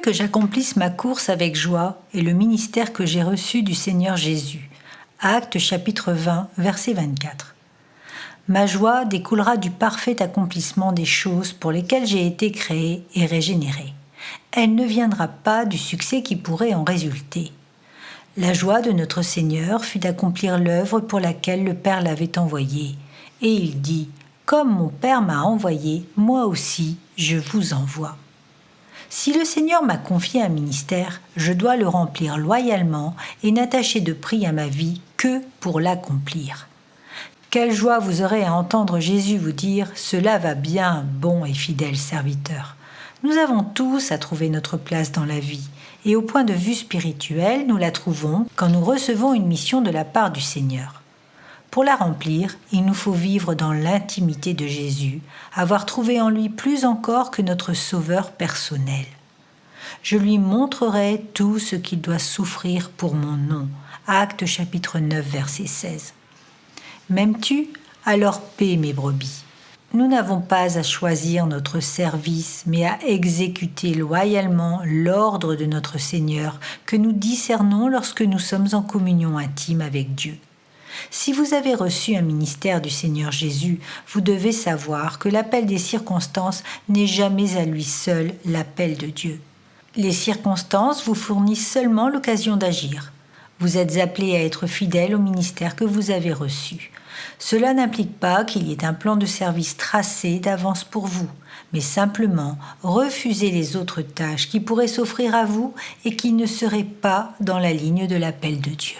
que j'accomplisse ma course avec joie et le ministère que j'ai reçu du Seigneur Jésus. Actes chapitre 20, verset 24. Ma joie découlera du parfait accomplissement des choses pour lesquelles j'ai été créé et régénéré. Elle ne viendra pas du succès qui pourrait en résulter. La joie de notre Seigneur fut d'accomplir l'œuvre pour laquelle le Père l'avait envoyé. Et il dit « Comme mon Père m'a envoyé, moi aussi je vous envoie ». Si le Seigneur m'a confié un ministère, je dois le remplir loyalement et n'attacher de prix à ma vie que pour l'accomplir. Quelle joie vous aurez à entendre Jésus vous dire « Cela va bien, bon et fidèle serviteur ». Nous avons tous à trouver notre place dans la vie, et au point de vue spirituel, nous la trouvons quand nous recevons une mission de la part du Seigneur. Pour la remplir, il nous faut vivre dans l'intimité de Jésus, avoir trouvé en lui plus encore que notre sauveur personnel. Je lui montrerai tout ce qu'il doit souffrir pour mon nom. Actes chapitre 9, verset 16. M'aimes-tu ? Alors paie mes brebis. Nous n'avons pas à choisir notre service, mais à exécuter loyalement l'ordre de notre Seigneur que nous discernons lorsque nous sommes en communion intime avec Dieu. Si vous avez reçu un ministère du Seigneur Jésus, vous devez savoir que l'appel des circonstances n'est jamais à lui seul l'appel de Dieu. Les circonstances vous fournissent seulement l'occasion d'agir. Vous êtes appelé à être fidèle au ministère que vous avez reçu. Cela n'implique pas qu'il y ait un plan de service tracé d'avance pour vous, mais simplement refuser les autres tâches qui pourraient s'offrir à vous et qui ne seraient pas dans la ligne de l'appel de Dieu.